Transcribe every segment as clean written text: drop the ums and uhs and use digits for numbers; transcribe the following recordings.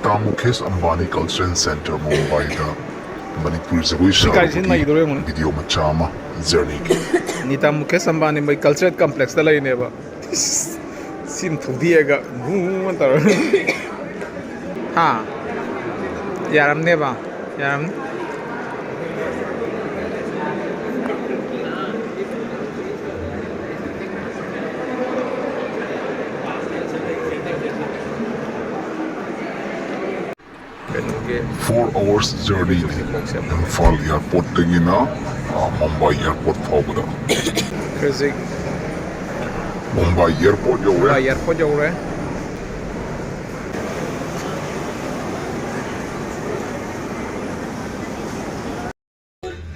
Nita Mukesh Ambani cultural centre Mumbai दा मणिपुर जगोई Kaisin na idore mun. Video मचा अमा जर्नी की Nita Mukesh Ambani by cultural complex da laineba. Sim thudiega boom antar. Ha. Yaram neba. Yaram. Ke 4 hours journey Imphal airport tagina Mumbai airport fawda crazy. Mumbai airport yo Ba airport jau rahe.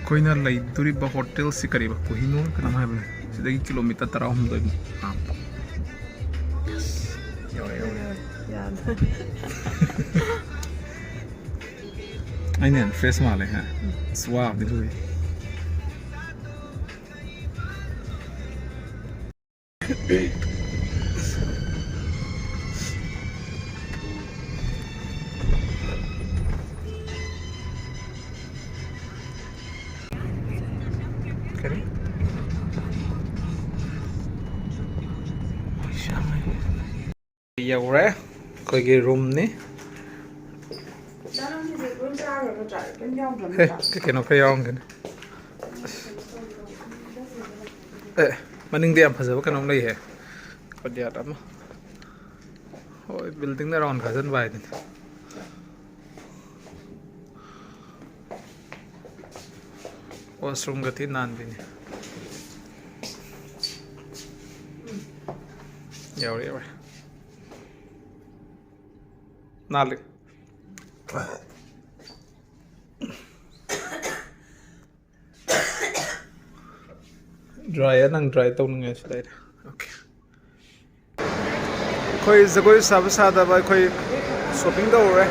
Koyna लैदुरी बा hotel से करीब कोहिनूर कना है बने सिदगी kilometre 13 हां आइने fresh माले हैं स्वाद दिलुई करी यौरे कोई रूम ने kino ka yaong gan maning dia phasa ka nong lei he ko dia tam oi building na ron khasan bai din washroom ga thi nan din yauri yauri nalik dry nang dry tau nang es lai okay koi zagoi sab sa da bai koi shopping da ore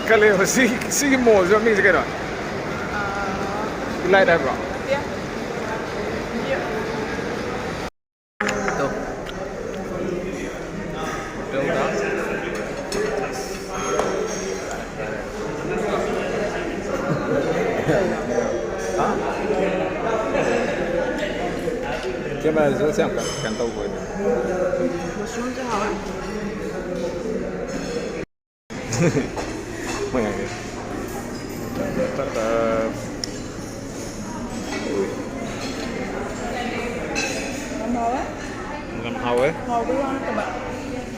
kale si mo jo mi je ra lai da bro to cái mà sẽ xem càng tàu với một xuống cho họ mấy ngày tất cả làm hao ấy hầu cái con các bạn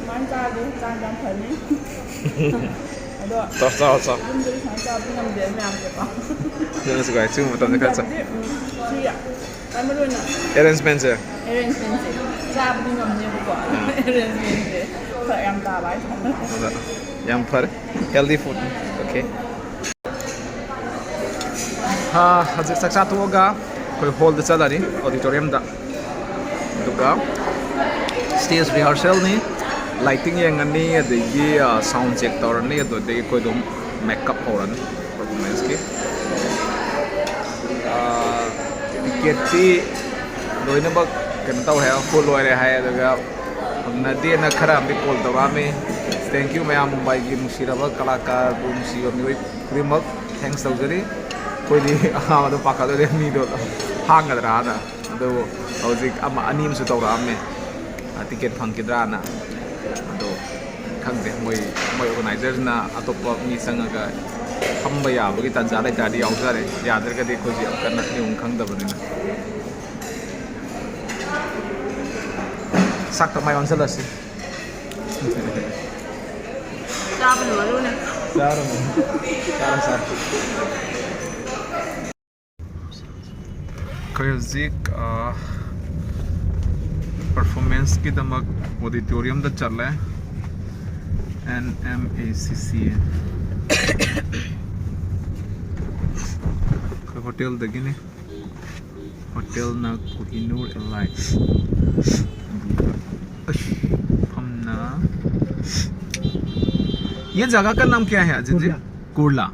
mang ra đi sang làm phần ấy đó sao chúng tôi sáng cho cái năm đến làm được không nên là chứ mà tao sẽ cắt chị ạ anh mới luôn nè arrangement chứ arrangement ra bên ngầm nhiều quá arrangement phải em ta bái không đó yang per healthy food okay ha hazir saksa tu ga koi hall da chala ni auditorium da duga stage rehearsal ni lighting yang ani adegi sound check tor ni ado de koi dum makeup horan performance ki ticket ti loina bak kan tau hai full loi re hai daga na de na khara mi call da me thank you mayam Mumbai gi musiraba kalakar musiro mi primak thanks saujari koi ni amado pakado de mi do hang da na ado hojik ama anim su tawra me ticket phangkidra na ado khangde moi organizer na atopa mi sanga hamba ya bagi tanja lai ta di yaudare yadar ka de khoji kan ni ung khangda bani na sakta mai on sala si ra bên nữa luôn nè Cara Kayazik performance की दमक auditorium दा चल रहा है NMACC कोई hotel दगी ने hotel ना Kohinoor elite हमना ये जगह का नाम क्या है अजय जी कुर्ला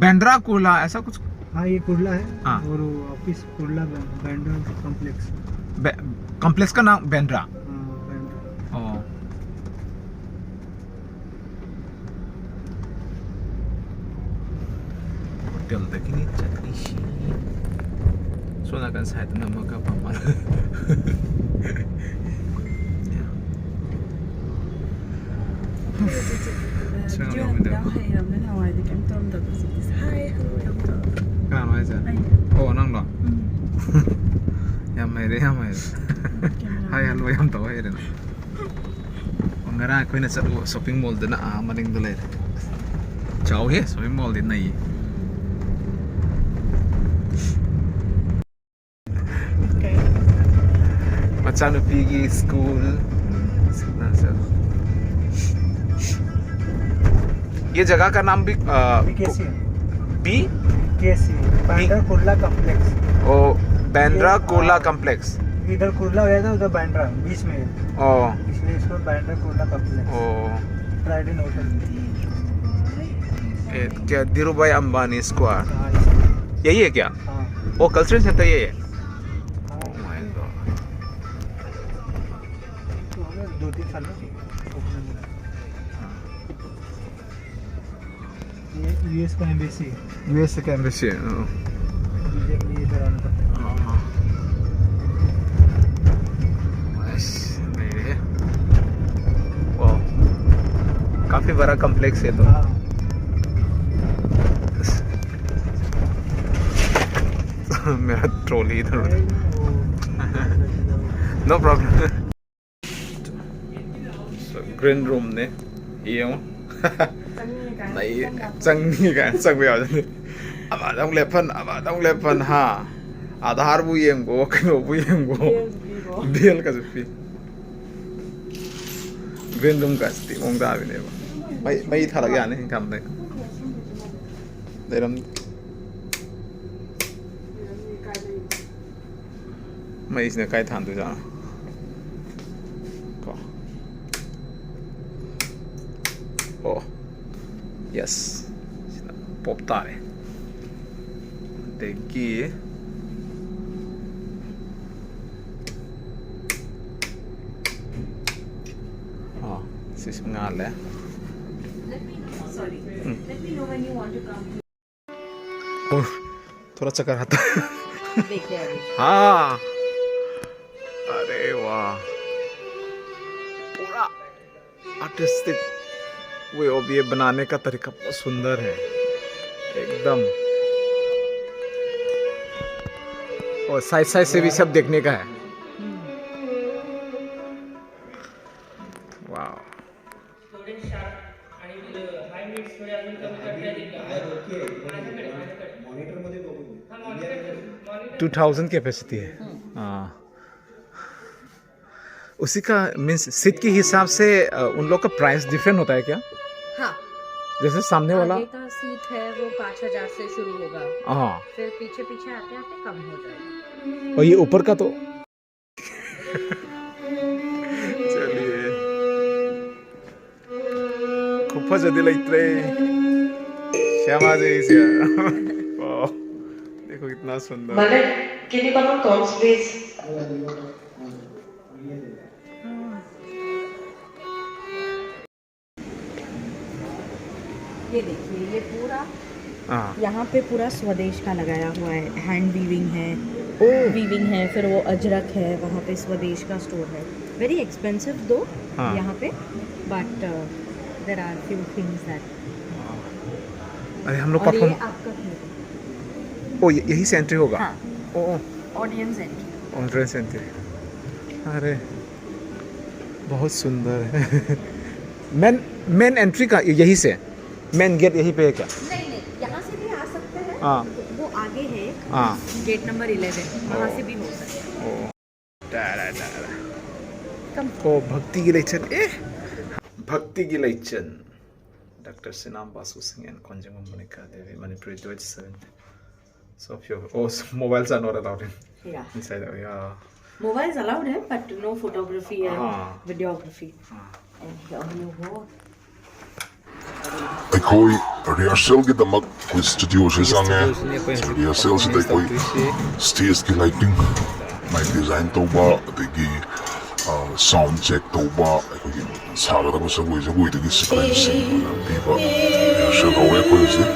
बैंड्रा कुर्ला ऐसा कुछ हाँ ये कुर्ला है हाँ। और office Kurla Bandra complex complex का नाम बैंड्रा बैंड्रा ꯍꯣꯇꯦꯜꯗꯒꯤꯅꯤ ꯆꯠꯂꯤꯁꯤ ꯁꯣꯝ ꯅꯥꯀꯟ ꯁꯥꯏꯗꯅ ꯑꯃꯒ ꯃꯃꯜ ꯀꯅꯥꯅꯣ ꯍꯥꯏꯁꯦ ꯑꯣ ꯅꯪꯂꯣ ꯌꯥꯝ ꯍꯩꯔꯦ ꯌꯥꯝ ꯍꯩꯔꯦ ꯍꯥꯏ ꯍꯜꯂꯣ ꯌꯥꯝ ꯇꯧ ꯍꯩꯔꯦꯅ ꯉꯔꯥꯡ ꯑꯩꯈꯣꯏꯅ ꯆꯠꯂꯨꯕ ꯁꯣꯞꯄꯤꯡ ꯃꯣꯜꯗꯅ ꯃꯅꯤꯡꯗ ꯂꯩꯔꯦ ꯆꯥꯎꯍꯦ ꯁꯣꯞꯄꯤꯡ ꯃꯣꯜꯗꯤ ꯅꯩꯌꯦ मचानुपी स्कूल ये जगह का नाम भी बी बांद्रा कुर्ला कॉम्प्लेक्स ओ बांद्रा कुर्ला कॉम्प्लेक्स इधर कुर्ला हो जाता है उधर बांद्रा बीच में है ओ इसलिए इसको बांद्रा कुर्ला कॉम्प्लेक्स ओ ट्राइडेंट होटल क्या धीरूभाई अंबानी स्क्वायर हाँ यही है क्या हाँ ओ कल्चरल सेंटर यही है तो हो गया 2-3 साल में ये यूएस का एम्बेसी है यूएस का एम्बेसी बीजेपी इधर आना पड़ता है काफी बड़ा कॉम्प्लेक्स है तो हाँ मेरा ट्रॉली इधर नो प्रॉब्लम ग्रीन रूम ने ये नहीं चंगी का चंग भी आ जाते अब आदम लेफन हाँ आधार bu yengo kino bu yengo bill ka jupi green room ka sti ong da bi ne ba mai thala ya ne kam dai deram mai isne kai than du ja ko oh yes pop tare degi sis ngale Sorry. Let me know when you want to come. थोड़ा चक्कर आता देखिए अभी हाँ अरे वाह पूरा artistic वे अब ये बनाने का तरीका बहुत सुंदर है एकदम और साइड साइड से भी सब देखने का है वाह 2000 कैपेसिटी है हाँ उसी का मीन्स सीट के हिसाब से उन लोग का प्राइस डिफरेंट होता है क्या हाँ जैसे सामने वाला आगे का सीट है वो 5000 से शुरू होगा हाँ फिर पीछे पीछे आते आते कम हो जाएगा और ये ऊपर का तो चलिए खूब जल्दी लगते श्यामा जी से देखो कितना सुंदर can you come on comms please? ये देखिए ये पूरा हाँ यहाँ पे पूरा स्वदेश का लगाया हुआ है हैंड वीविंग है है फिर वो अजरक है वहाँ पे स्वदेश का स्टोर है वेरी एक्सपेंसिव दो हाँ। यहाँ पे but there are few things that अरे हम लोग और ये परफॉर्म आपका theatre। ओ यही से एंट्री होगा हाँ ओ ऑडियंस एंट्री एंट्रेंस एंट्री अरे बहुत सुंदर है मेन एंट्री का यही से मेन गेट यही पे है क्या नहीं यहाँ से भी आ सकते हैं हाँ वो आगे है हाँ गेट नंबर 11 वहाँ से भी हो सकता है ओ ओ भक्ति गिलेचन भक्ति गिलेचन doctor Sinam Basu Singh and Konjamam Monica Devi Manipuri Deutsch 7 so few mobiles are not allowed Yeah. inside yeah Mobiles allowed है but no photography and हाँ। videography and here you go ꯑꯩꯈꯣꯏ ꯔꯤꯍꯔꯁꯦꯜꯒꯤꯗꯃꯛ ꯑꯩꯈꯣꯏ ꯁ꯭ꯇꯨꯗꯤꯑꯣꯁꯦ ꯆꯪꯉꯦ ꯔꯤꯍꯔꯁꯦꯜꯁꯤꯗ ꯑꯩꯈꯣꯏ ꯁ꯭ꯇꯦꯖꯀꯤ ꯂꯥꯏꯇꯤꯡ ꯃꯥꯏꯛ ꯗꯤꯖꯥꯏꯟ ꯇꯧꯕ ꯑꯗꯒꯤ ꯁꯥꯎꯟ ꯆꯦꯛ ꯇꯧꯕ ꯑꯩꯈꯣꯏꯒꯤ ꯁꯥꯒꯗꯕ ꯖꯒꯣꯏꯗꯨꯒꯤ ꯁꯤꯀ꯭ꯋꯦꯟꯁꯁꯤꯡ ꯄꯤꯕ ꯔꯤꯍꯔꯁꯦꯜ ꯍꯧꯔꯦ ꯑꯩꯈꯣꯏ ꯍꯧꯖꯤꯛ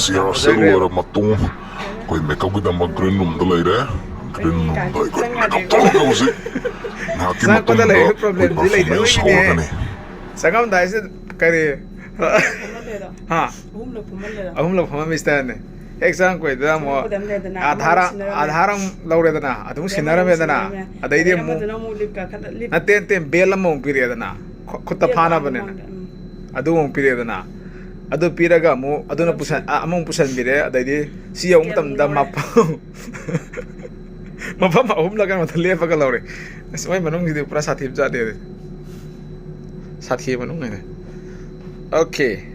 siya silver matung koi makeup kita mag green room da leire green room da koi makeup talaga usi ngaki Saan ko matung dala da yung problem? koi Sila performance yung hawa ini. gani Sangam dahil sa kari. Ha? Ahum log hama mister ne. Exam ko ida mo adharang lauredana adum sinaramedana adaidi mo naten bela mo piredana khutta phana bane adu mo piredana adu piraga mo aduna pusan among pusan bire adaidi si yung tam da map mapam ahum lagan ma le paga laure asmai manung ni pura sathi ja de sathi manung ne okay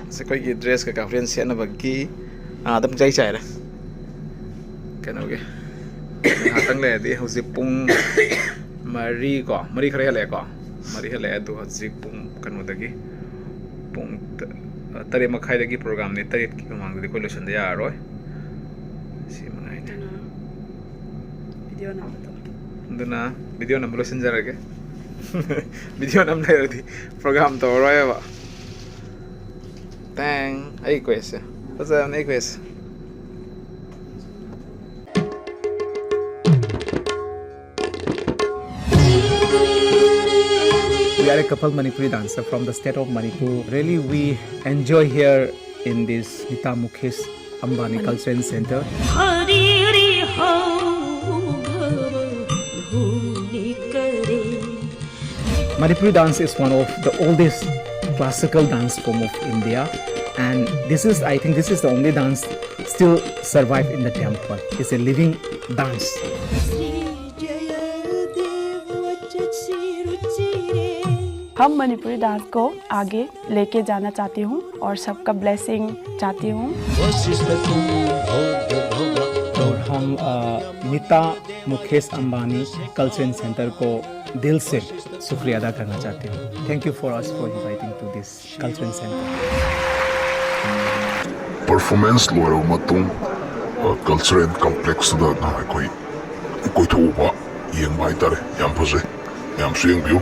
se koi ki dress ka reference na bagki adam jai chai ra kano ge hatang le di hosi pung mari khare le ko mari hele du hosi pung kano dagi pung tare makhai dagi program ni tare ki mang di ko lotion de ya roi si mangai ne video number lotion jara ke video number di program to roi ba tang ai question what's up next We are a couple Manipuri dancer from the state of Manipur. Really, we enjoy here in this Nita Mukesh Ambani Cultural Center. Manipuri dance is one of the oldest classical dance form of India, and I think this is the only dance still survive in the temple. It's a living dance. हम Manipuri dance को आगे लेके जाना चाहती हूँ और सबका blessing चाहती हूँ और हम नीता मुकेश अंबानी कल्चरल सेंटर को दिल से शुक्रिया अदा करना चाहते हैं. Thank you for us for inviting to this cultural centre. performance loiro matung cultural complex da na koi thuba yeng bai tare yam phase yam swing view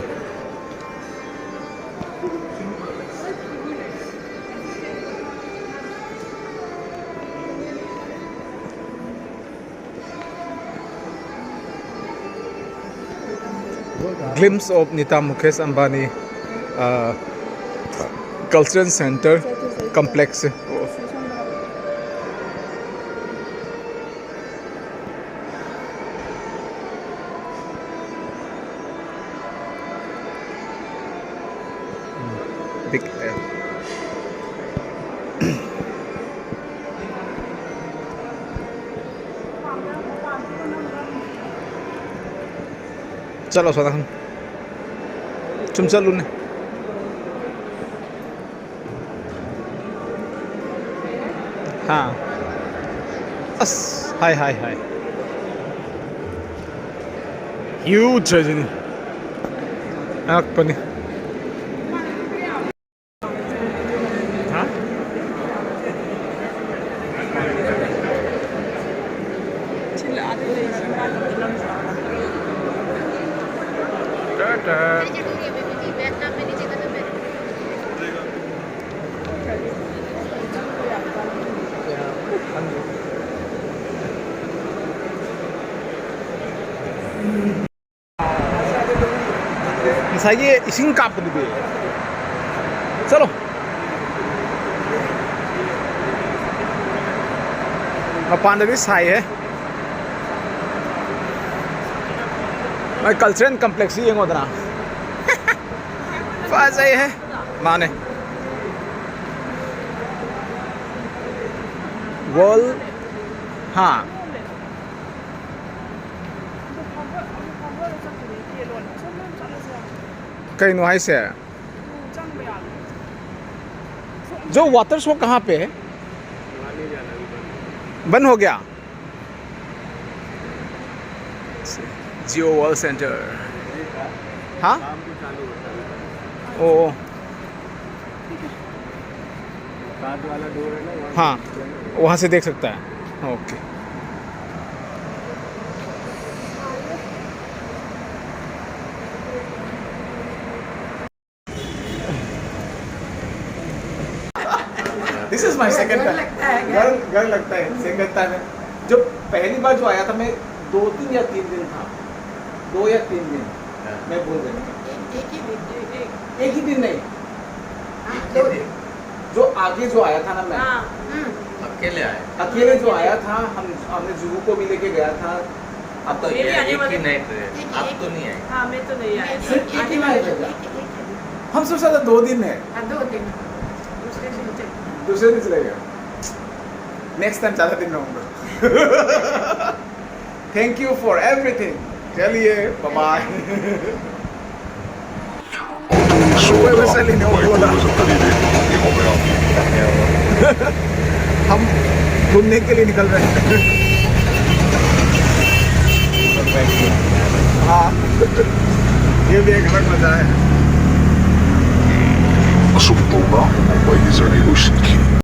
Glimpse of Nita Mukesh Ambani Cultural Center complex. Big चलो सोना हम तुम चलो ने हाँ अस हाय huge है जिन्हें आँख पनी हाँ ꯉꯁꯥꯏꯒꯤ ꯏꯁꯤꯡ ꯀꯥꯞꯄꯗꯨꯗꯤ ꯆꯠꯂꯣ ꯃꯄꯥꯟꯗꯗꯤ ꯁꯥꯏꯌꯦ ꯃꯣꯏ ꯀꯜꯆꯔꯦꯜ ꯀꯝꯄ꯭ꯂꯦꯛꯁꯁꯤ ꯌꯦꯡꯉꯣꯗꯅ ꯐꯖꯩꯍꯦ ꯃꯥꯅꯦ ꯋꯥꯔꯜ ꯍꯥ कहीं है से जो वाटर शो कहाँ पे है बंद हो गया जियो वर्ल्ड सेंटर हाँ ओ हाँ वहाँ से देख सकता है okay This is my second time. घर लगता है सेंगत्ता में। जब पहली बार जो आया था मैं 2 या 3 दिन था, 2 या 3 दिन मैं भूल गया। एक ही दिन नहीं, जो आगे जो आया था ना मैं अकेले जो आया था, हमने जुहू को भी लेके गया था। अब तो ये एक ही नाइट रहे, अब तो नहीं आए। हाँ मैं तो नहीं आई। सिर्फ एक ही नाइट है क्या? हम सोचा था 2 दिन है, 2 दिन दूसरे दिन चले। दूसरे दिन चले गए। नेक्स्ट टाइम ज़्यादा दिन रहूँगा। Thank you for everything. चलिए bye bye. Soda, whistle in your Michael bola. is a pretty हम घूमने के लिए निकल रहे हैं। हाँ ये भी एक अलग मजा है। Assunto na, may isa ni Lusinki.